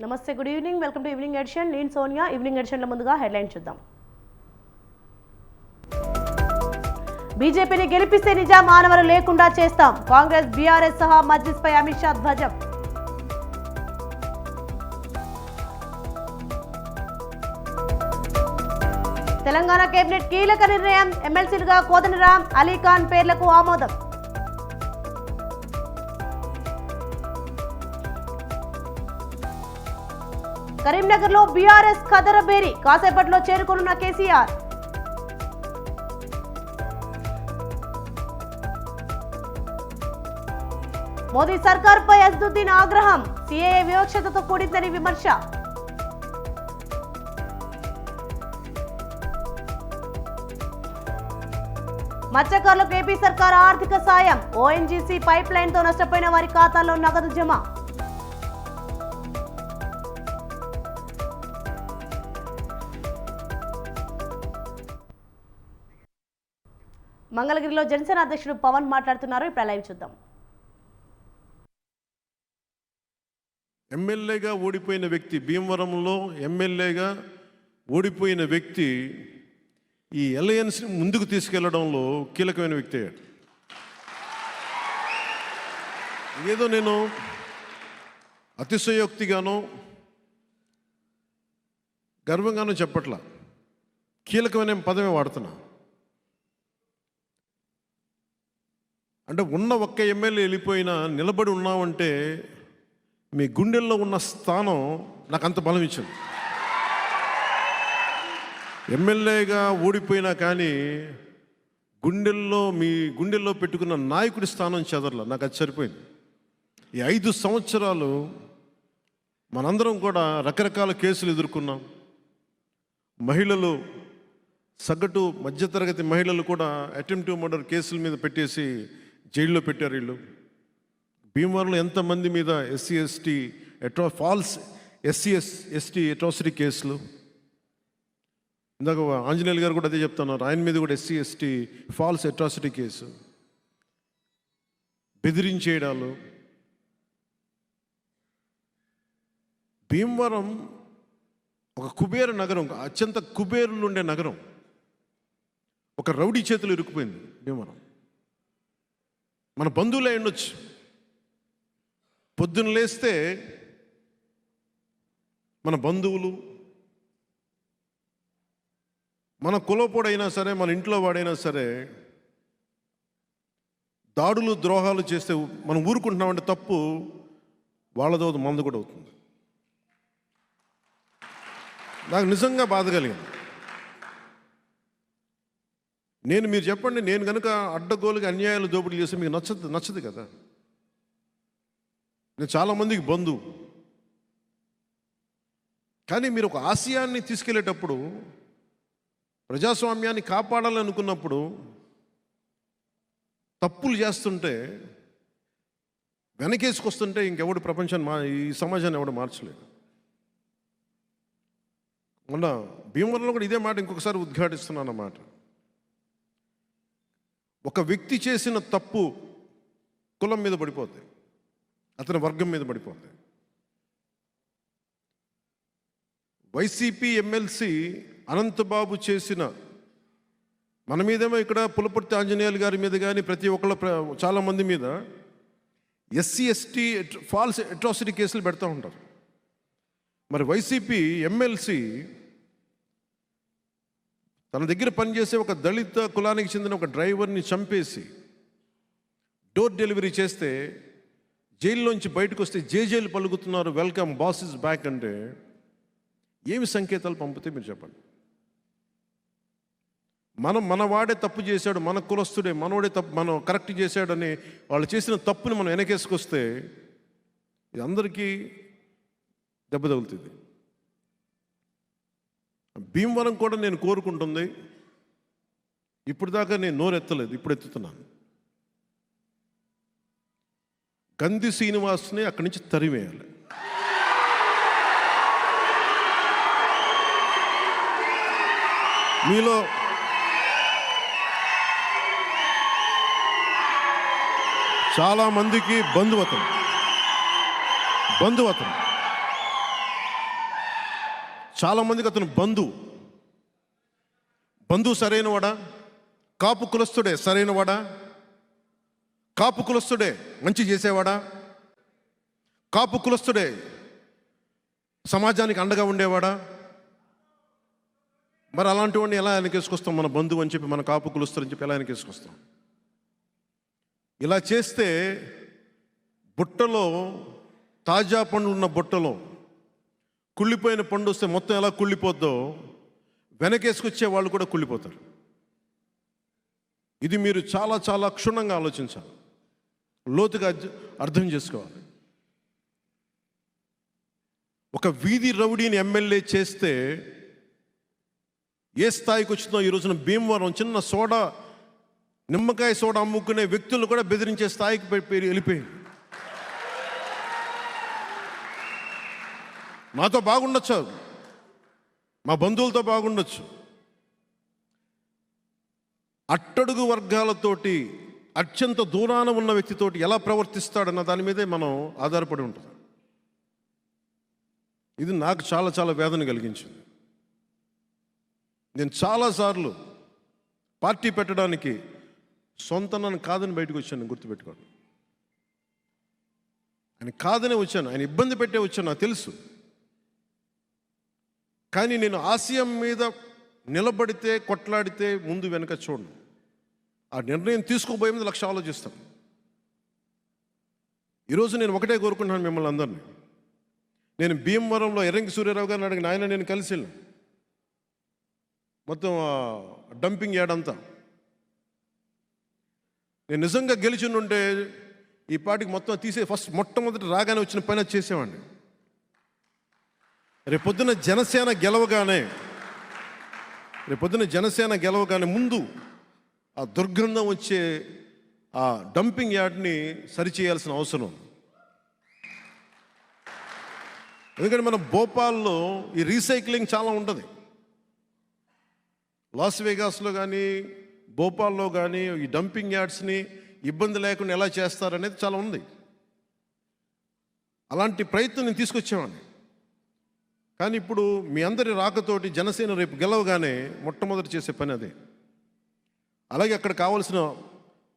నమస్తే, good evening. Welcome to evening edition. నేను Sonia. Evening ఎడిషన్లో ముందుగా హెడ్లైన్ చూద్దాం. బీజేపీని గెలిపిస్తే నిజాం ఆనవరు లేకుండా చేస్తాం. కాంగ్రెస్, బీఆర్ఎస్ సహా మజ్లిస్పై అమిత్ షా ధ్వజం. తెలంగాణ కేబినెట్ కీలక నిర్ణయం. ఎమ్మెల్సీలుగా కోదండరాం, అలీఖాన్ పేర్లకు ఆమోదం. కరీంనగర్లో బీఆర్ఎస్ ఖదరబేరి, కాసేపట్లో చేరుకోనున్న కేసీఆర్. మోదీ సర్కార్పై అసదుద్దీన్ ఆగ్రహం. సీఏఏ వివక్షతతో కూడిందని విమర్శ. మత్స్యకారులకు ఏపీ సర్కార్ ఆర్థిక సాయం. ఓఎన్జీసీ పైప్ లైన్ తో నష్టపోయిన వారి ఖాతాల్లో నగదు జమ. మంగళగిరిలో జనసేన అధ్యక్షుడు పవన్ మాట్లాడుతున్నారు. ఇప్పుడు లైవ్ చూద్దాం. ఎమ్మెల్యేగా ఓడిపోయిన వ్యక్తి, భీమవరంలో ఎమ్మెల్యేగా ఓడిపోయిన వ్యక్తి ఈ అలయన్స్ని ముందుకు తీసుకెళ్లడంలో కీలకమైన వ్యక్తి అయ్యాడు. ఏదో నేను అతిశయోక్తిగానో గర్వంగానో చెప్పట్లా, కీలకమైన పదమే వాడుతున్నా. అంటే ఉన్న ఒక్క ఎమ్మెల్యే వెళ్ళిపోయినా నిలబడి ఉన్నామంటే మీ గుండెల్లో ఉన్న స్థానం నాకు అంత బలం ఇచ్చింది. ఎమ్మెల్యేగా ఓడిపోయినా కానీ మీ గుండెల్లో పెట్టుకున్న నాయకుడి స్థానం చెదరల, నాకు అది సరిపోయింది. ఈ 5 సంవత్సరాలు మనందరం కూడా రకరకాల కేసులు ఎదుర్కొన్నాం. మహిళలు, సగటు మధ్యతరగతి మహిళలు కూడా అటెంప్టివ్ మర్డర్ కేసుల మీద పెట్టేసి జైల్లో పెట్టారు వీళ్ళు. భీమవరంలో ఎంతమంది మీద ఫాల్స్ ఎస్సీ అట్రాసిటీ కేసులు. ఇందాక ఆంజనేయులు గారు కూడా అదే చెప్తున్నారు, ఆయన మీద కూడా ఎస్సీ ఫాల్స్ అట్రాసిటీ కేసు, బెదిరించేయడాలు. భీమవరం ఒక కుబేర నగరం, అత్యంత కుబేరులు ఉండే నగరం. ఒక రౌడీ చేతులు ఇరుక్కుపోయింది భీమవరం. మన బంధువులే ఉండొచ్చు. పొద్దున్న లేస్తే మన బంధువులు, మన కులపోడైనా సరే, మన ఇంట్లో వాడైనా సరే దాడులు ద్రోహాలు చేస్తే మనం ఊరుకుంటున్నామంటే తప్పు, వాళ్ళదో మందు కూడా అవుతుంది. నాకు నిజంగా బాధ కలిగింది. మీరు చెప్పండి, నేను కనుక అడ్డగోలుగా అన్యాయాలు దోపిడీ చేస్తే మీకు నచ్చదు కదా. నేను చాలామందికి బంధువు. కానీ మీరు ఒక ఆశయాన్ని తీసుకెళ్లేటప్పుడు, ప్రజాస్వామ్యాన్ని కాపాడాలనుకున్నప్పుడు తప్పులు చేస్తుంటే, వెనకేసుకొస్తుంటే ఇంకెవడు ప్రపంచాన్ని ఈ సమాజాన్ని ఎవడు మార్చలేదు. మొన్న భీమవరంలో కూడా ఇదే మాట ఇంకొకసారి ఉద్ఘాటిస్తున్నాను అన్నమాట. ఒక వ్యక్తి చేసిన తప్పు కులం మీద పడిపోద్ది, అతని వర్గం మీద పడిపోద్ది. వైసీపీ ఎమ్మెల్సీ అనంతబాబు చేసిన, మన మీదేమో ఇక్కడ పులపర్తి ఆంజనేయులు గారి మీద కానీ ప్రతి ఒక్కళ్ళ చాలామంది మీద ఎస్సీ ఫాల్స్ అట్రాసిటీ కేసులు పెడతా ఉంటారు. మరి వైసీపీ ఎమ్మెల్సీ తన దగ్గర పనిచేసే ఒక దళిత కులానికి చెందిన ఒక డ్రైవర్ని చంపేసి డోర్ డెలివరీ చేస్తే జైల్లోంచి బయటకు వస్తే జైలు పలుకుతున్నారు, వెల్కమ్ బాస్ ఇస్ బ్యాక్ అంటే ఏమి సంకేతాలు పంపితే మీరు చెప్పండి. మన వాడే తప్పు చేశాడు, మన కులస్తుడే, మనోడే తప్పు, మనం కరెక్ట్ చేశాడని వాళ్ళు చేసిన తప్పుని మనం వెనకేసుకొస్తే ఇది అందరికీ దెబ్బ తగులుతుంది. భీమవరం కూడా నేను కోరుకుంటుంది, ఇప్పుడు దాకా నేను నోరెత్తలేదు, ఇప్పుడు ఎత్తుతున్నాను. గంధి శ్రీనివాస్ని అక్కడి నుంచి తరివేయాలి. మీలో చాలామందికి బంధువతం చాలామందికి అతను బంధువు సరైనవాడా? కాపు కులస్తుడే సరైనవాడా? కాపు కులస్తుడే మంచి చేసేవాడా? కాపు కులస్తుడే సమాజానికి అండగా ఉండేవాడా? మరి అలాంటి వాడిని ఎలా వెనకేసుకొస్తాం? మన బంధువు అని చెప్పి, మన కాపు కులస్తుని చెప్పి ఎలా వెనకేసుకొస్తాం? ఇలా చేస్తే బుట్టలో, తాజా పండ్లు ఉన్న బుట్టలో కుళ్ళిపోయిన పండు వస్తే మొత్తం ఎలా కుళ్ళిపోద్దో వెనకేసుకొచ్చే వాళ్ళు కూడా కుళ్ళిపోతారు. ఇది మీరు చాలా చాలా క్షుణ్ణంగా ఆలోచించాలి, లోతుగా అర్థం చేసుకోవాలి. ఒక వీధి రౌడీని ఎమ్మెల్యే చేస్తే ఏ స్థాయికి వచ్చిందో ఈ రోజున భీమవరం చిన్న నిమ్మకాయ సోడా అమ్ముకునే వ్యక్తులు కూడా బెదిరించే స్థాయికి వెళ్ళిపోయింది. మాతో బాగుండొచ్చు, మా బంధువులతో బాగుండొచ్చు, అట్టడుగు వర్గాలతోటి అత్యంత దూరాన ఉన్న వ్యక్తితోటి ఎలా ప్రవర్తిస్తాడన్న దాని మీదే మనం ఆధారపడి ఉంటాం. ఇది నాకు చాలా చాలా వేదన కలిగించింది. నేను చాలాసార్లు పార్టీ పెట్టడానికి సొంత నన్ను కాదని బయటకు వచ్చాను, గుర్తుపెట్టుకోండి. ఆయన కాదనే వచ్చాను, ఆయన ఇబ్బంది పెట్టే వచ్చాను, నాకు తెలుసు. కానీ నేను ఆశయం మీద నిలబడితే, కొట్లాడితే ముందు వెనక చూడను. ఆ నిర్ణయం తీసుకోబోయే ముందు లక్ష ఆలోచిస్తాను. ఈరోజు నేను ఒకటే కోరుకుంటున్నాను మిమ్మల్ని అందరినీ. నేను భీమవరంలో ఎర్రంకి సూర్యారావు గారిని అడిగిన, ఆయన నేను కలిసి వెళ్ళాను మొత్తం డంపింగ్ యార్డ్ అంతా. నేను నిజంగా గెలిచి ఉంటే ఈ పాటికి మొత్తం తీసే మొట్టమొదటి రాగానే వచ్చిన పని అది చేసేవాడిని. రేపొద్దున జనసేన గెలవగానే ముందు ఆ దుర్గంధం వచ్చే ఆ డంపింగ్ యార్డ్ని సరిచేయాల్సిన అవసరం. ఎందుకంటే మన భోపాల్లో ఈ రీసైక్లింగ్ చాలా ఉంటుంది. లాస్ వేగాస్లో కానీ భోపాల్లో కానీ ఈ డంపింగ్ యార్డ్స్ని ఇబ్బంది లేకుండా ఎలా చేస్తారనేది చాలా ఉంది. అలాంటి ప్రయత్నం నేను తీసుకొచ్చేవాడిని. కానీ ఇప్పుడు మీ అందరి రాకతోటి జనసేన రేపు గెలవగానే మొట్టమొదటి చేసే పని అదే. అలాగే అక్కడ కావాల్సిన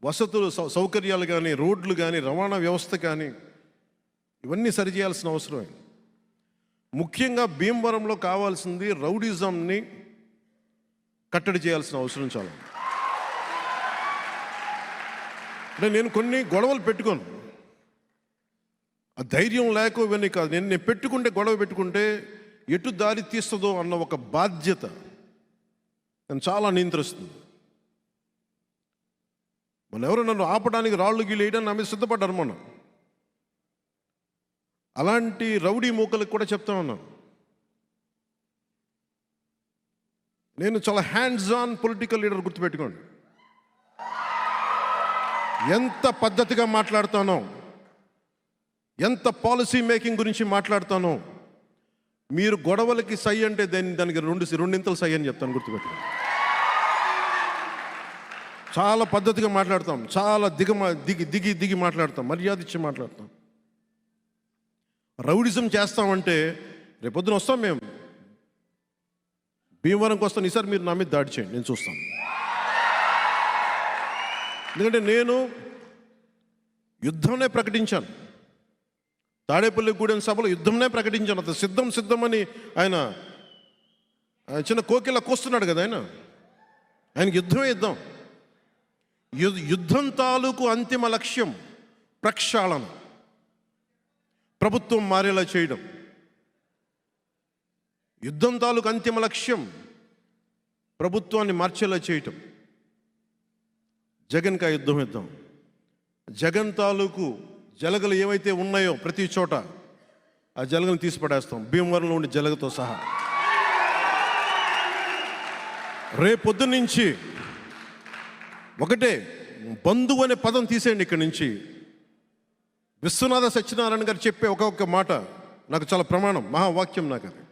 వసతులు, సౌకర్యాలు కానీ, రోడ్లు కానీ, రవాణా వ్యవస్థ కానీ ఇవన్నీ సరిచేయాల్సిన అవసరమే. ముఖ్యంగా భీమవరంలో కావాల్సింది రౌడిజంని కట్టడి చేయాల్సిన అవసరం చాలా. అంటే నేను కొన్ని గొడవలు పెట్టుకోను, ఆ ధైర్యం లేక ఇవన్నీ కాదు. నేను గొడవ పెట్టుకుంటే ఎటు దారి తీస్తుందో అన్న ఒక బాధ్యత నేను చాలా నియంత్రిస్తుంది. ఎవరు నన్ను ఆపడానికి, రాళ్ళు గీళ్ళు వేయడానికి నా మీద సిద్ధపడ్డారు మొన్న. అలాంటి రౌడీ మూకలకు కూడా చెప్తా ఉన్నాను, నేను చాలా హ్యాండ్స్ ఆన్ పొలిటికల్ లీడర్, గుర్తుపెట్టుకోండి. ఎంత పద్ధతిగా మాట్లాడతానో, ఎంత పాలసీ మేకింగ్ గురించి మాట్లాడతానో, మీరు గొడవలకి సై అంటే దానికి రెండింతలు సై అని చెప్తాను, గుర్తుపెట్టుకోండి. చాలా పద్ధతిగా మాట్లాడతాం, చాలా దిగి మాట్లాడతాం, మర్యాద ఇచ్చి మాట్లాడతాం. రౌడిజం చేస్తామంటే రేపొద్దున వస్తాం మేము భీమవరంకి వస్తాను. ఈసారి మీరు నా మీద దాడి చేయండి, నేను చూస్తాను. ఎందుకంటే నేను యుద్ధంనే ప్రకటించాను. తాడేపల్లిగూడెం సభలో యుద్ధంనే ప్రకటించాను. అతను సిద్ధమని ఆయన చిన్న కోకిలా కోస్తున్నాడు కదా, ఆయనకి యుద్ధమే యుద్ధం. యుద్ధం తాలూకు అంతిమ లక్ష్యం ప్రక్షాళన, ప్రభుత్వం మారేలా చేయడం. యుద్ధం తాలూకు అంతిమ లక్ష్యం ప్రభుత్వాన్ని మార్చేలా చేయటం. జగన్కి ఆ యుద్ధం. జగన్ తాలూకు జలగలు ఏవైతే ఉన్నాయో ప్రతి చోట ఆ జలగలను తీసి పడేస్తాం, భీమవరంలో ఉండే జలగతో సహా. రేపొద్దున నుంచి ఒకటే, బంధువు అనే పదం తీసేయండి ఇక్కడి నుంచి. విశ్వనాథ సత్యనారాయణ గారు చెప్పే ఒక్కొక్క మాట నాకు చాలా ప్రమాణం, మహావాక్యం నాకు అది.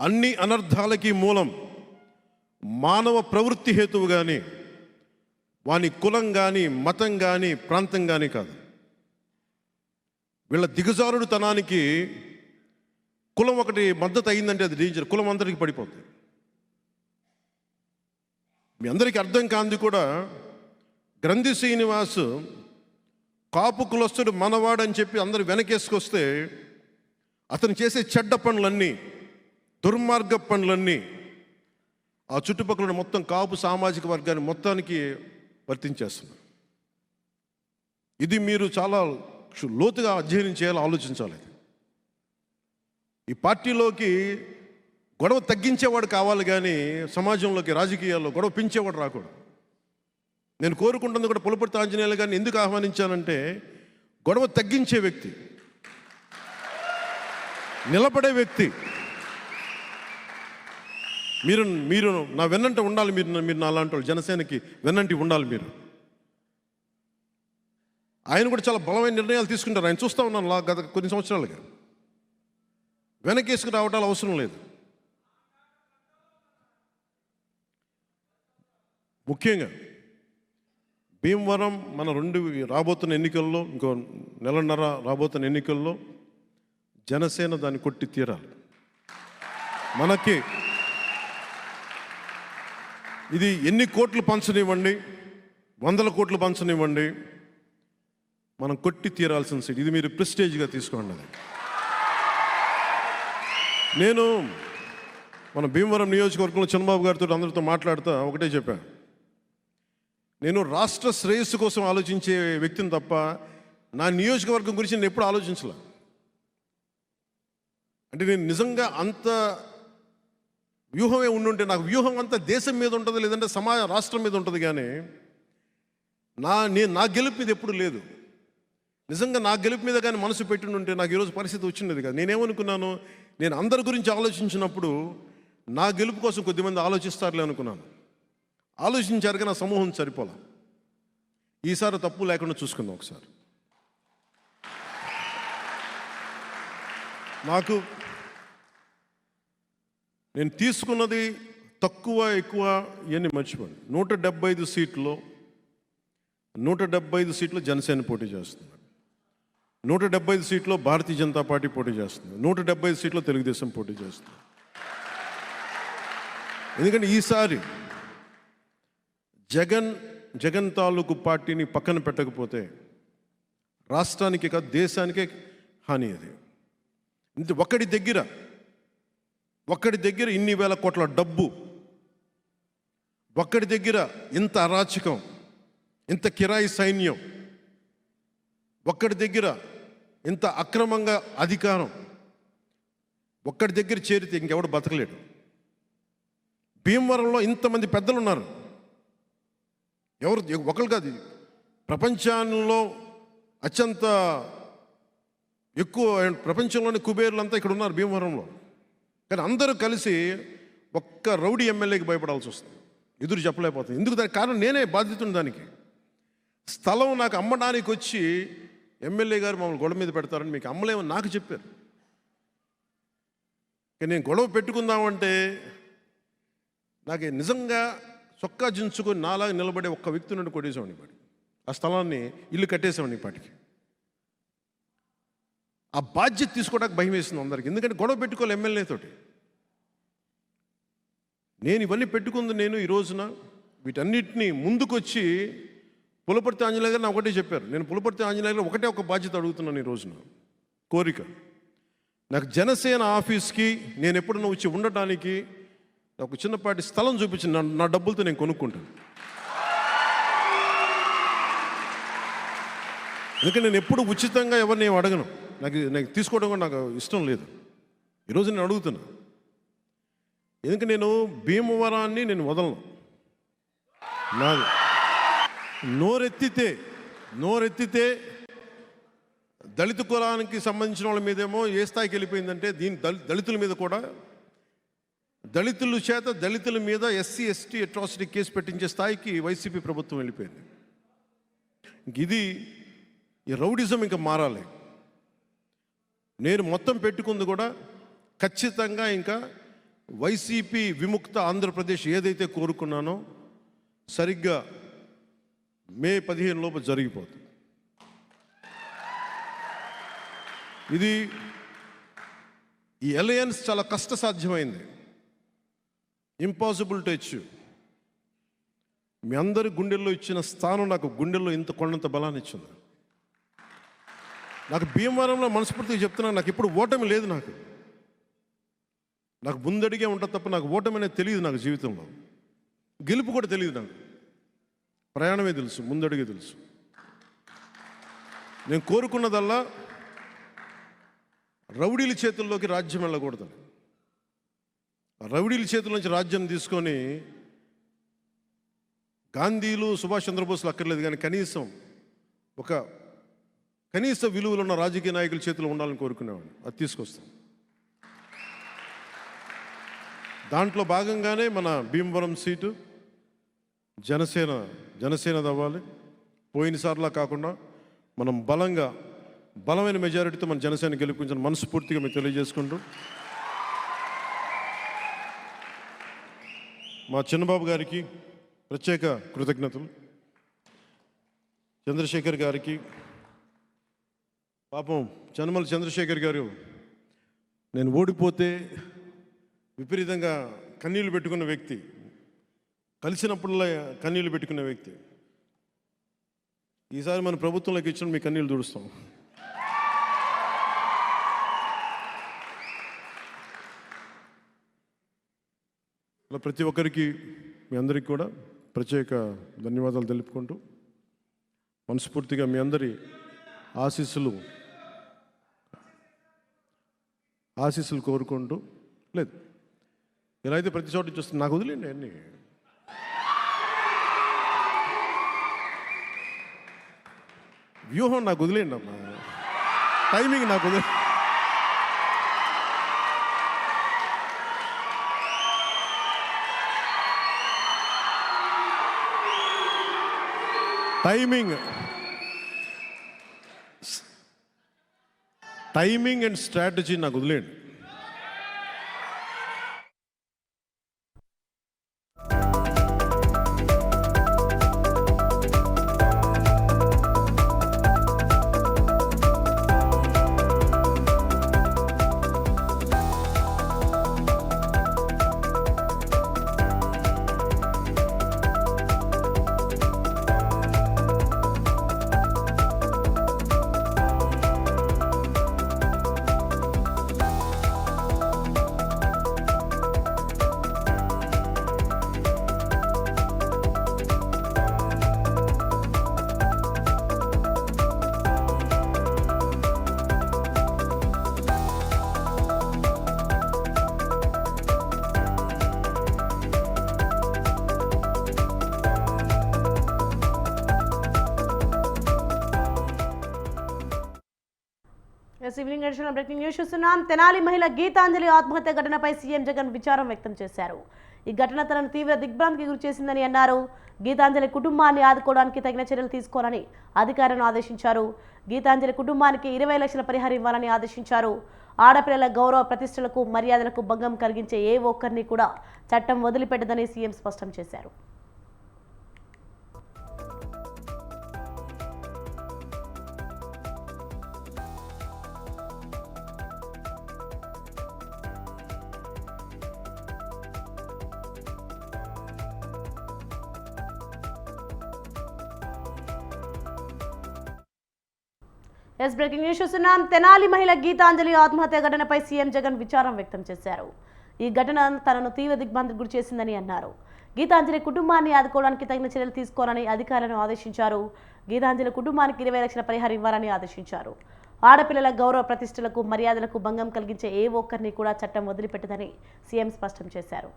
అన్ని అనర్థాలకి మూలం మానవ ప్రవృత్తి హేతువు కానీ, వాని కులం కానీ, మతం కానీ, ప్రాంతం కానీ కాదు. వీళ్ళ దిగజారుడుతనానికి కులం ఒకటి మద్దతు అయిందంటే అది డేంజర్, కులం అందరికీ పడిపోతుంది. మీ అందరికీ అర్థం కాంది కూడా, గ్రంథి శ్రీనివాస్ కాపు కులస్తుడు మనవాడని చెప్పి అందరు వెనకేసుకొస్తే అతను చేసే చెడ్డ పనులన్నీ, దుర్మార్గ పనులన్నీ ఆ చుట్టుపక్కల మొత్తం కాపు సామాజిక వర్గాన్ని మొత్తానికి వర్తించేస్తున్నారు. ఇది మీరు చాలా లోతుగా అధ్యయనం చేయాలి, ఆలోచించాలి. ఈ పార్టీలోకి గొడవ తగ్గించేవాడు కావాలి కానీ సమాజంలోకి, రాజకీయాల్లో గొడవ పెంచేవాడు రాకూడదు. నేను కోరుకుంటుంది కూడా పులపర్తి ఆంజనేయులు గారిని ఎందుకు ఆహ్వానించానంటే, గొడవ తగ్గించే వ్యక్తి, నిలబడే వ్యక్తి. మీరు నా వెన్నంట ఉండాలి. మీరు నా లాంటి వాళ్ళు, జనసేనకి వెన్నంటి ఉండాలి మీరు. ఆయన కూడా చాలా బలమైన నిర్ణయాలు తీసుకుంటారు. ఆయన చూస్తూ ఉన్నాను గత కొన్ని సంవత్సరాలుగా. వెనకేసుకు రావటాలు అవసరం లేదు. ముఖ్యంగా భీమవరం మన రాబోతున్న ఎన్నికల్లో, ఇంకో నెలన్నర రాబోతున్న ఎన్నికల్లో జనసేన దాన్ని కొట్టి తీరాలి. మనకి ఇది ఎన్ని కోట్లు పంచనివ్వండి, 100 కోట్లు పంచనివ్వండి, మనం కొట్టి తీరాల్సిన సీట్. ఇది మీరు ప్రెస్టేజ్గా తీసుకోండి. నేను మన భీమవరం నియోజకవర్గంలో చంద్రబాబు గారితో అందరితో మాట్లాడుతూ ఒకటే చెప్పాను, నేను రాష్ట్ర శ్రేయస్సు కోసం ఆలోచించే వ్యక్తిని తప్ప నా నియోజకవర్గం గురించి నేను ఎప్పుడు ఆలోచించలే. అంటే నేను నిజంగా అంత వ్యూహమే ఉండుంటే, నాకు వ్యూహం అంతా దేశం మీద ఉంటుంది, లేదంటే రాష్ట్రం మీద ఉంటుంది. కానీ నా గెలుపు మీద ఎప్పుడు లేదు. నిజంగా నా గెలుపు మీద కానీ మనసు పెట్టిండుంటే నాకు ఈరోజు పరిస్థితి వచ్చినది కాదు. నేనేమనుకున్నాను, నేను అందరి గురించి ఆలోచించినప్పుడు నా గెలుపు కోసం కొద్దిమంది ఆలోచిస్తారులే అనుకున్నాను. ఆలోచించారు కానీ నా సమూహం సరిపోలే. ఈసారి తప్పు లేకుండా చూసుకుందాం ఒకసారి. నేను తీసుకున్నది తక్కువ ఎక్కువ ఇవన్నీ మర్చిపోండి. 175 సీట్లో 175 సీట్లు జనసేన పోటీ చేస్తుంది, 175 సీట్లో భారతీయ జనతా పార్టీ పోటీ చేస్తుంది, 175 సీట్లో తెలుగుదేశం పోటీ చేస్తుంది. ఎందుకంటే ఈసారి జగన్ తాలూకు పార్టీని పక్కన పెట్టకపోతే రాష్ట్రానికి కాదు దేశానికే హాని. అది ఇంత ఒక్కడి దగ్గర ఇన్ని వేల కోట్ల డబ్బు, ఒక్కడి దగ్గర ఇంత అరాచకం, ఇంత కిరాయి సైన్యం, ఒక్కడి దగ్గర ఇంత అక్రమంగా అధికారం, ఒక్కడి దగ్గర చేరితే ఇంకెవడు బతకలేడు. భీమవరంలో ఇంతమంది పెద్దలు ఉన్నారు, ఒకరు కాదు, ప్రపంచంలో అత్యంత ఎక్కువ ప్రపంచంలోని కుబేర్లంతా ఇక్కడ ఉన్నారు భీమవరంలో. కానీ అందరూ కలిసి ఒక్క రౌడీ ఎమ్మెల్యేకి భయపడాల్సి వస్తుంది, ఎదురు చెప్పలేకపోతుంది. ఎందుకు? దానికి కారణం నేనే బాధ్యతను. దానికి స్థలం నాకు అమ్మడానికి వచ్చి ఎమ్మెల్యే గారు మమ్మల్ని గొడవ మీద పెడతారని మీకు అమ్మలేమని నాకు చెప్పారు. కానీ నేను గొడవ పెట్టుకుందామంటే నాకు నిజంగా చొక్కా జించుకొని నాలాగా నిలబడే ఒక్క వ్యక్తి నుండి కొట్టేసేవాడిని పాటి. ఆ స్థలాన్ని ఇల్లు కట్టేసేవాడిని పాటికి. ఆ బాధ్యత తీసుకోవడానికి భయం వేసింది అందరికి. ఎందుకంటే గొడవ పెట్టుకోవాలి ఎమ్మెల్యేతోటి. నేను ఇవన్నీ పెట్టుకుంది నేను ఈ రోజున వీటన్నిటినీ ముందుకొచ్చి పులపర్తి ఆంజనేయులు గారు నాకు ఒకటే చెప్పారు. నేను పులపర్తి ఆంజనేయులు గారు ఒకటే ఒక బాధ్యత అడుగుతున్నాను ఈ రోజున, కోరిక. నాకు జనసేన ఆఫీస్కి నేను ఎప్పుడన్నా వచ్చి ఉండటానికి ఒక చిన్నపాటి స్థలం చూపించి నా డబ్బులతో నేను కొనుక్కుంటాను. ఎందుకంటే నేను ఎప్పుడు ఉచితంగా ఎవరిని ఏం అడగను. నాకు తీసుకోవడం కూడా నాకు ఇష్టం లేదు. ఈరోజు నేను అడుగుతున్నా. ఎందుకంటే నేను భీమవరాన్ని నేను వదలను. నాది నోరెత్తితే దళిత కులానికి సంబంధించిన వాళ్ళ మీదేమో ఏ స్థాయికి వెళ్ళిపోయిందంటే, దళితుల మీద కూడా, దళితుల మీద ఎస్సీ ఎస్టీ అట్రాసిటీ కేసు పెట్టించే స్థాయికి వైసీపీ ప్రభుత్వం వెళ్ళిపోయింది. ఈ రౌడిజం ఇంకా మారాలి. నేను మొత్తం పెట్టుకుంది కూడా ఖచ్చితంగా ఇంకా వైసీపీ విముక్త ఆంధ్రప్రదేశ్ ఏదైతే కోరుకున్నానో సరిగ్గా మే 15 లోపు జరిగిపోతుంది. ఇది ఈ అలయన్స్ చాలా కష్టసాధ్యమైంది, ఇంపాసిబుల్ టు అచీవ్. మీ అందరి గుండెల్లో ఇచ్చిన స్థానం నాకు గుండెల్లో ఇంత కొండంత బలాన్ని ఇచ్చింది. నాకు భీమవరంలో మనస్ఫూర్తిగా చెప్తున్నాను, నాకు ఇప్పుడు ఓటమి లేదు. నాకు ముందడిగే ఉంటుంది తప్ప నాకు ఓటమి అనేది తెలియదు. నాకు జీవితంలో గెలుపు కూడా తెలియదు. నాకు ప్రయాణమే తెలుసు, ముందడిగే తెలుసు. నేను కోరుకున్నదల్లా రౌడీల చేతుల్లోకి రాజ్యం వెళ్ళకూడదని. రౌడీల చేతుల నుంచి రాజ్యం తీసుకొని గాంధీలు, సుభాష్ చంద్రబోస్లు అక్కర్లేదు, కానీ కనీస విలువలు ఉన్న రాజకీయ నాయకుల చేతిలో ఉండాలని కోరుకునేవాడిని. అది తీసుకొస్తాం. దాంట్లో భాగంగానే మన భీమవరం సీటు జనసేన అవ్వాలి. పోయినసార్లా కాకుండా మనం బలమైన మెజారిటీతో మన జనసేన గెలుపుకుంటాను మనస్ఫూర్తిగా మీకు తెలియజేసుకుంటూ, మా చిన్నబాబు గారికి ప్రత్యేక కృతజ్ఞతలు. చంద్రశేఖర్ గారికి, పాపం చనమల చంద్రశేఖర్ గారు నేను ఓడిపోతే విపరీతంగా కన్నీళ్లు పెట్టుకున్న వ్యక్తి, కలిసినప్పుడల్లా కన్నీళ్లు పెట్టుకునే వ్యక్తి. ఈసారి మన ప్రభుత్వంలోకి ఇచ్చిన మీ కన్నీళ్ళు తుడుస్తాం. అలా ప్రతి ఒక్కరికి, మీ అందరికీ కూడా ప్రత్యేక ధన్యవాదాలు తెలుపుకుంటూ, మనస్ఫూర్తిగా మీ అందరి ఆశీస్సులు కోరుకుంటూ, లేదు ఇలా అయితే ప్రతి చోట చూస్తుంది. నాకు వదిలేండి అన్నీ. వ్యూహం నాకు వదిలేండి అమ్మా, టైమింగ్ నాకు వదిలే. టైమింగ్ అండ్ స్ట్రాటజీ నాకు వదిలేండి. ఈవినింగ్ ఎడిషన్ బ్రేకింగ్ న్యూస్ చూస్తున్నాం. తెనాలి మహిళ గీతాంజలి ఆత్మహత్య ఘటనపై సీఎం జగన్ విచారం వ్యక్తం చేశారు. ఈ ఘటన తనను తీవ్ర దిగ్భ్రాంతికి గురి చేసిందని అన్నారు. గీతాంజలి కుటుంబాన్ని ఆదుకోవడానికి తగిన చర్యలు తీసుకోవాలని అధికారులను ఆదేశించారు. గీతాంజలి కుటుంబానికి 20 లక్షల పరిహారం ఇవ్వాలని ఆదేశించారు. ఆడపిల్లల గౌరవ ప్రతిష్టలకు, మర్యాదలకు భంగం కలిగించే ఏ ఒక్కరిని కూడా చట్టం వదిలిపెట్టదని సీఎం స్పష్టం చేశారు. బ్రేకింగ్ న్యూస్ చూస్తున్నాం. తెనాలి మహిళ గీతాంజలి ఆత్మహత్య ఘటనపై సీఎం జగన్ విచారం వ్యక్తం చేశారు. ఈ ఘటన తనను తీవ్ర దిగ్భ్రాంతికి గురి చేసిందని అన్నారు. గీతాంజలి కుటుంబాన్ని ఆదుకోవడానికి తగిన చర్యలు తీసుకోవాలని అధికారులను ఆదేశించారు. గీతాంజలి కుటుంబానికి 20 లక్షల పరిహారం ఇవ్వాలని ఆదేశించారు. ఆడపిల్లల గౌరవ ప్రతిష్టలకు, మర్యాదలకు భంగం కలిగించే ఏ ఒక్కరిని కూడా చట్టం వదిలిపెట్టదని సీఎం స్పష్టం చేశారు.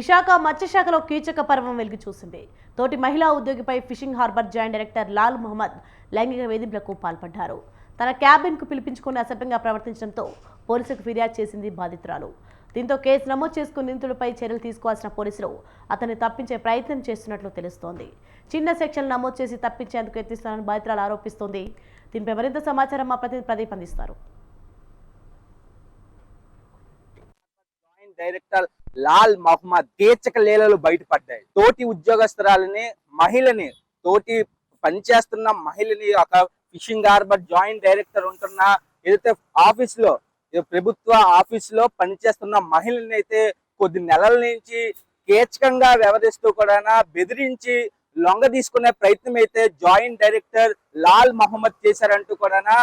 విశాఖ మత్స్యశాఖలో కీచక పర్వం వెలుగు చూసింది. తోటి మహిళా ఉద్యోగిపై fishing harbour joint director Lal Mohammed లైంగిక వేధింపులకు పాల్పడ్డారు. తన క్యాబిన్కు పిలిపించుకుని అసభ్యంగా ప్రవర్తించడంతో పోలీసులకు ఫిర్యాదు చేసింది బాధితురాలు. దీంతో కేసు నమోదు చేసుకుని నిందితులపై చర్యలు తీసుకోవాల్సిన పోలీసులు అతన్ని తప్పించే ప్రయత్నం చేస్తున్నట్లు తెలుస్తోంది. చిన్న సెక్షన్ నమోదు చేసి తప్పించేందుకు యత్నిస్తారని బాధితురాలు ఆరోపిస్తోంది. దీనిపై మరింత సమాచారం మా ప్రతినిధి ప్రదీప్ అందిస్తారు. డైరెక్టర్ లాల్ మహమ్మద్ కీచక లీలలు బయటపడ్డాయి. తోటి ఉద్యోగస్తురాలని మహిళని తోటి పనిచేస్తున్న మహిళని ఒక ఫిషింగ్ హార్బర్ జాయింట్ డైరెక్టర్ ఉంటున్న ఏదైతే ఆఫీస్ లో ప్రభుత్వ ఆఫీస్ లో పనిచేస్తున్న మహిళని అయితే కొద్ది నెలల నుంచి కీచకంగా వ్యవహరిస్తూ కూడా బెదిరించి లొంగ తీసుకునే ప్రయత్నం అయితే జాయింట్ డైరెక్టర్ లాల్ మహమ్మద్ చేశారంటూ కూడా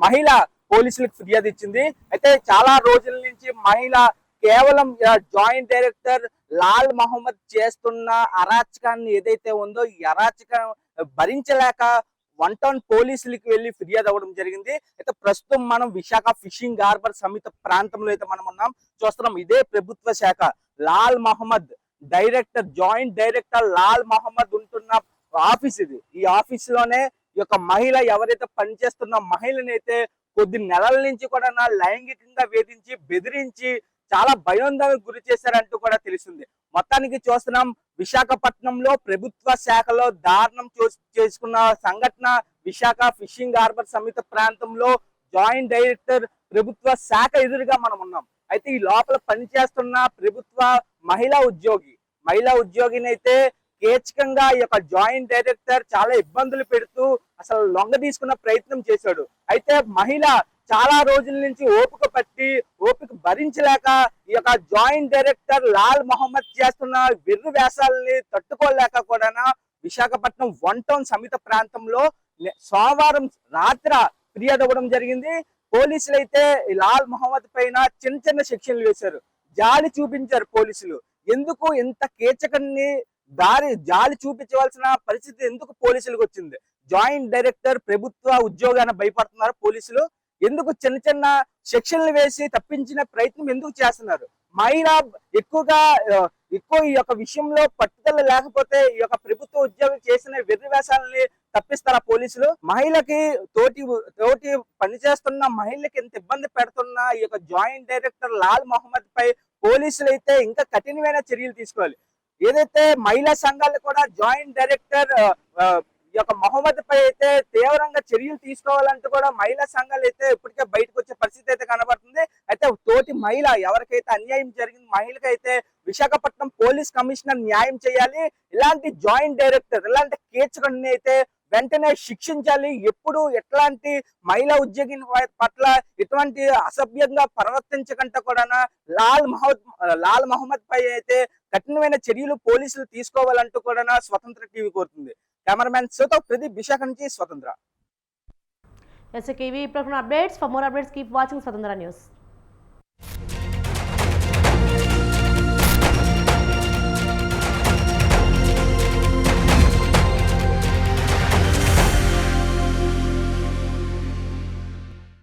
మహిళ పోలీసులకు ఫిర్యాదు ఇచ్చింది. అయితే చాలా రోజుల నుంచి మహిళ కేవలం జాయింట్ డైరెక్టర్ లాల్ మహమ్మద్ చేస్తున్న అరాచకాన్ని ఏదైతే ఉందో ఈ అరాచకం భరించలేక 1 టౌన్ పోలీసులకి వెళ్లి ఫిర్యాదు అవ్వడం జరిగింది. అయితే ప్రస్తుతం మనం విశాఖ ఫిషింగ్ హార్బర్ సమిత ప్రాంతంలో అయితే మనం ఉన్నాం, చూస్తున్నాం. ఇదే ప్రభుత్వ శాఖ Lal Mohammed director joint director Lal Mohammed ఉంటున్న ఆఫీస్ ఇది. ఈ ఆఫీస్ లోనే ఈ యొక్క మహిళ ఎవరైతే పనిచేస్తున్న మహిళని అయితే కొద్ది నెలల నుంచి కూడా లైంగికంగా వేధించి బెదిరించి చాలా భయోందనకు గురి చేశారంటూ కూడా తెలిసింది. మొత్తానికి చూస్తున్నాం, విశాఖపట్నంలో ప్రభుత్వ శాఖలో దారుణం చేసుకున్న సంఘటన విశాఖ ఫిషింగ్ హార్బర్ సమిత ప్రాంతంలో జాయింట్ డైరెక్టర్ ప్రభుత్వ శాఖ ఎదురుగా మనం ఉన్నాం. అయితే ఈ లోపల పనిచేస్తున్న ప్రభుత్వ మహిళా ఉద్యోగిని అయితే కేచకంగా ఈ యొక్క జాయింట్ డైరెక్టర్ చాలా ఇబ్బందులు పెడుతూ అసలు లొంగ తీసుకున్న ప్రయత్నం చేశాడు. అయితే మహిళ చాలా రోజుల నుంచి ఓపిక భరించలేక ఈ యొక్క జాయింట్ డైరెక్టర్ లాల్ మహమ్మద్ చేస్తున్న వెర్రి వేషాలని తట్టుకోలేక కూడా విశాఖపట్నం 1 టౌన్ సమిత ప్రాంతంలో సోమవారం రాత్రి ఫిర్యాదు అవ్వడం జరిగింది. పోలీసులు అయితే లాల్ మహమ్మద్ పైన చిన్న సెక్షన్లు వేశారు. జాలి చూపించారు పోలీసులు. ఎందుకు ఇంత కీచకాన్ని జాలి చూపించవలసిన పరిస్థితి ఎందుకు పోలీసులకు వచ్చింది? జాయింట్ డైరెక్టర్ ప్రభుత్వ ఉద్యోగాన్ని భయపడుతున్నారు పోలీసులు. ఎందుకు చిన్న సెక్షన్లు వేసి తప్పించిన ప్రయత్నం ఎందుకు చేస్తున్నారు? మహిళ ఎక్కువ ఈ యొక్క విషయంలో పట్టుదల లేకపోతే ఈ యొక్క ప్రభుత్వ ఉద్యోగం చేసిన వెర్రి వేషాలని తప్పిస్తారా పోలీసులు? మహిళకి తోటి పనిచేస్తున్న మహిళకి ఎంత ఇబ్బంది పెడుతున్న ఈ యొక్క జాయింట్ డైరెక్టర్ లాల్ మహమ్మద్ పై పోలీసులు అయితే ఇంకా కఠినమైన చర్యలు తీసుకోవాలి. ఏదైతే మహిళా సంఘాలు కూడా జాయింట్ డైరెక్టర్ ఈ యొక్క మహమ్మద్ పై అయితే తీవ్రంగా చర్యలు తీసుకోవాలంటూ కూడా మహిళా సంఘాలు అయితే ఇప్పటికే బయటకు వచ్చే పరిస్థితి అయితే కనబడుతుంది. అయితే తోటి మహిళ ఎవరికైతే అన్యాయం జరిగింది మహిళకైతే విశాఖపట్నం పోలీస్ కమిషనర్ న్యాయం చేయాలి. ఇలాంటి జాయింట్ డైరెక్టర్ ఇలాంటి కీచకుడిని అయితే వెంటనే శిక్షించాలి. ఎప్పుడు ఎట్లాంటి మహిళా ఉద్యోగి పట్ల ఎటువంటి అసభ్యంగా ప్రవర్తించకుండా కూడా లాల్ మహమ్మద్ పై అయితే కఠినమైన చర్యలు పోలీసులు తీసుకోవాలంటూ కూడా స్వతంత్ర టీవీ కోరుతుంది. కెమెరామ్యాన్ తో ప్రదీప్, విశాఖ నుంచి స్వతంత్ర. Yes, okay, we updates. For more updates, keep watching Swatandhra News.